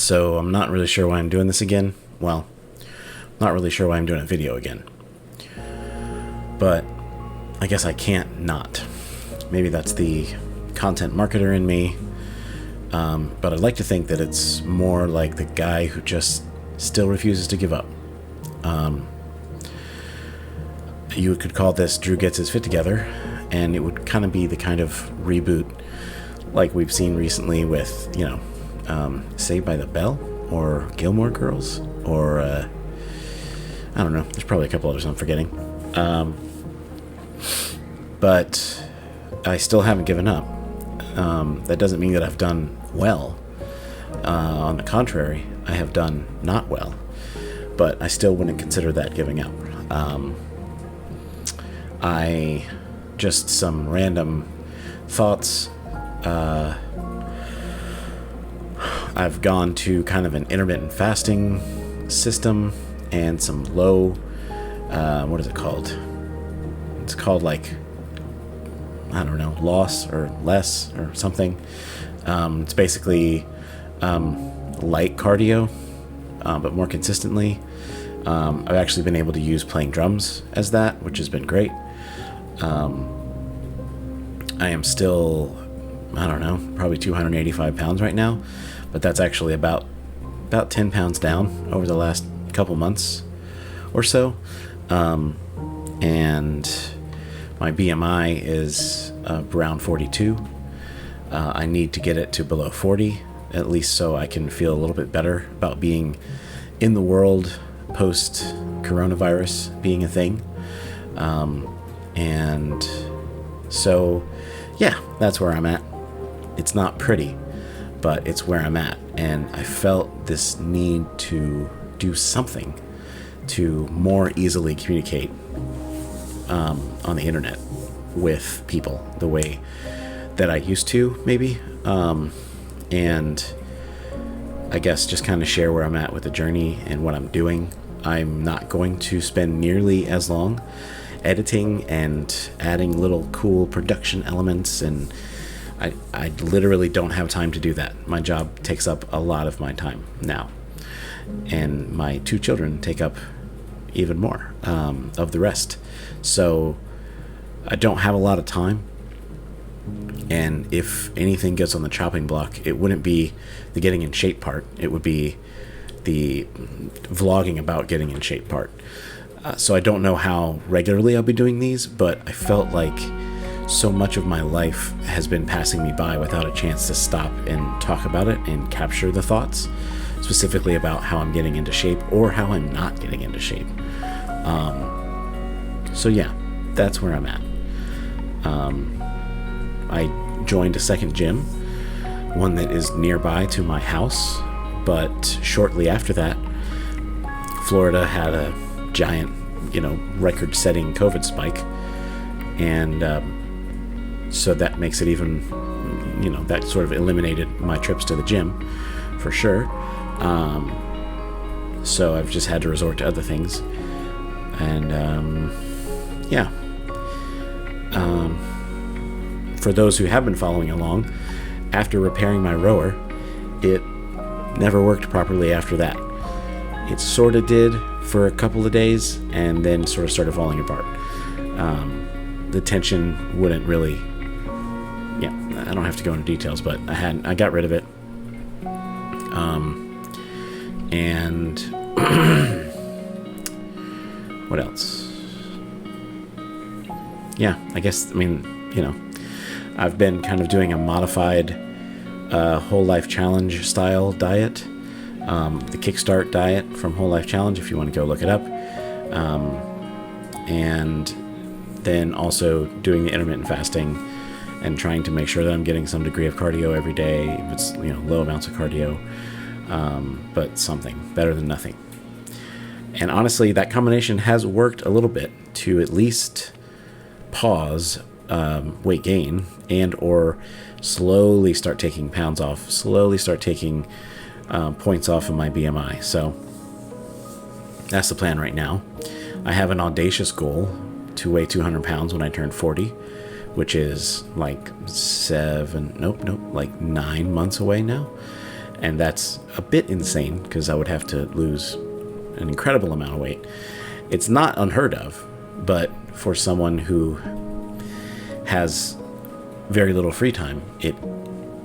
So I'm not really sure why I'm doing this again. Well, not really sure why I'm doing a video again. But I guess I can't not. Maybe that's the content marketer in me. But I'd like to think that it's more like the guy who just still refuses to give up. You could call this Drew Gets His Fit Together, and it would kind of be the kind of reboot like we've seen recently with, Saved by the Bell or Gilmore Girls or, I don't know, there's probably a couple others I'm forgetting. But I still haven't given up. That doesn't mean that I've done well. On the contrary, I have done not well. But I still wouldn't consider that giving up. Just some random thoughts. I've gone to kind of an intermittent fasting system and some low, what is it called? It's called like, I don't know, loss or less or something. It's basically light cardio, but more consistently. I've actually been able to use playing drums as that, which has been great. I am still, I don't know, probably 285 pounds right now, but that's actually about 10 pounds down over the last couple months or so. And my BMI is around 42. I need to get it to below 40, at least so I can feel a little bit better about being in the world post-coronavirus being a thing. And so, yeah, that's where I'm at. It's not pretty, but it's where I'm at. And I felt this need to do something to more easily communicate on the internet with people the way that I used to, maybe. And I guess just kind of share where I'm at with the journey and what I'm doing. I'm not going to spend nearly as long editing and adding little cool production elements, and I literally don't have time to do that. My job takes up a lot of my time now, and my 2 children take up even more of the rest. So I don't have a lot of time, and if anything gets on the chopping block, it wouldn't be the getting in shape part. It would be the vlogging about getting in shape part. So I don't know how regularly I'll be doing these, but I felt like so much of my life has been passing me by without a chance to stop and talk about it and capture the thoughts, specifically about how I'm getting into shape or how I'm not getting into shape. So yeah, that's where I'm at. I joined a second gym, one that is nearby to my house, but shortly after that, Florida had a giant, record-setting COVID spike, and so that makes it even, that sort of eliminated my trips to the gym for sure. So I've just had to resort to other things, and yeah. For those who have been following along, after repairing my rower, it never worked properly after that. It sort of did for a couple of days, and then sort of started falling apart. The tension wouldn't really, I don't have to go into details, but I got rid of it. And what else? Yeah, I guess, I've been kind of doing a modified Whole Life Challenge style diet. The Kickstart diet from Whole Life Challenge, if you want to go look it up. And then also doing the intermittent fasting and trying to make sure that I'm getting some degree of cardio every day. If it's, low amounts of cardio, but something better than nothing. And honestly, that combination has worked a little bit to at least pause weight gain and or slowly start taking pounds off, slowly start taking points off of my BMI. So that's the plan right now. I have an audacious goal to weigh 200 pounds when I turn 40, which is like 9 months away now. And that's a bit insane because I would have to lose an incredible amount of weight. It's not unheard of, but for someone who has very little free time, it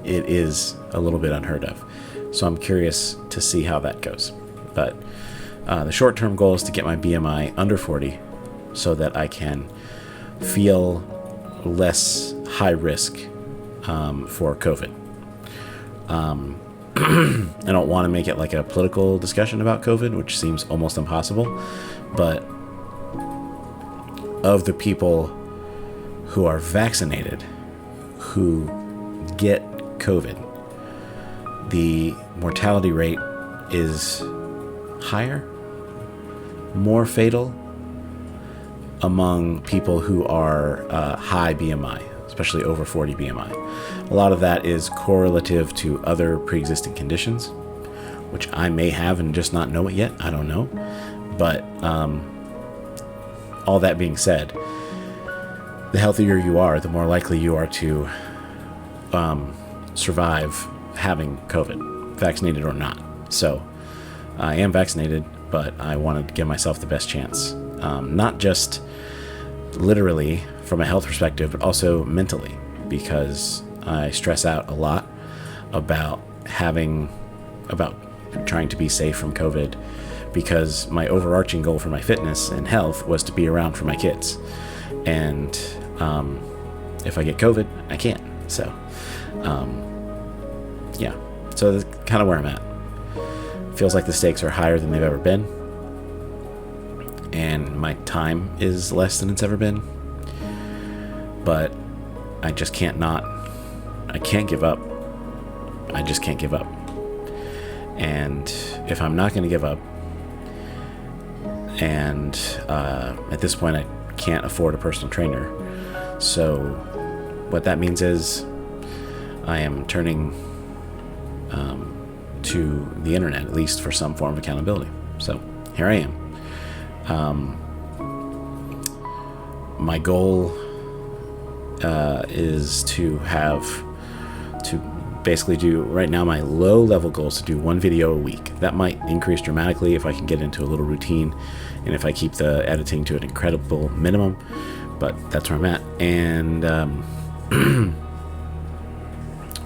is a little bit unheard of. So I'm curious to see how that goes. But the short-term goal is to get my BMI under 40 so that I can feel less high risk for COVID. I don't want to make it like a political discussion about COVID, which seems almost impossible. But of the people who are vaccinated who get COVID, the mortality rate is higher, more fatal among people who are high BMI, especially over 40 BMI. A lot of that is correlative to other pre-existing conditions, which I may have and just not know it yet. I don't know. But all that being said, the healthier you are, the more likely you are to survive having COVID, vaccinated or not. So I am vaccinated, but I wanted to give myself the best chance. Not just literally from a health perspective, but also mentally, because I stress out a lot about trying to be safe from COVID, because my overarching goal for my fitness and health was to be around for my kids. And if I get COVID, I can't. So, yeah. So that's kind of where I'm at. Feels like the stakes are higher than they've ever been. And my time is less than it's ever been. But I just can't give up. I just can't give up. And if I'm not going to give up, and at this point I can't afford a personal trainer, so what that means is I am turning to the internet, at least for some form of accountability. So here I am. My goal is to basically do, right now my low level goal is to do one video a week. That might increase dramatically if I can get into a little routine and if I keep the editing to an incredible minimum, but that's where I'm at. And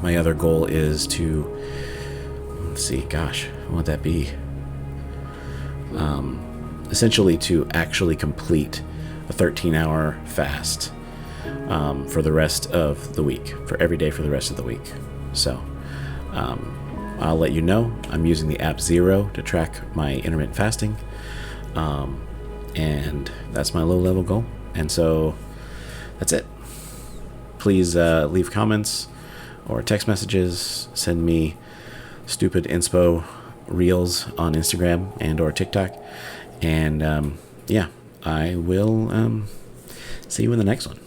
my other goal is to, let's see, gosh, what would that be? Essentially to actually complete a 13-hour fast for the rest of the week, for every day for the rest of the week. So I'll let you know. I'm using the app Zero to track my intermittent fasting, and that's my low-level goal. And so that's it. Please leave comments or text messages. Send me stupid inspo reels on Instagram and or TikTok. And yeah, I will see you in the next one.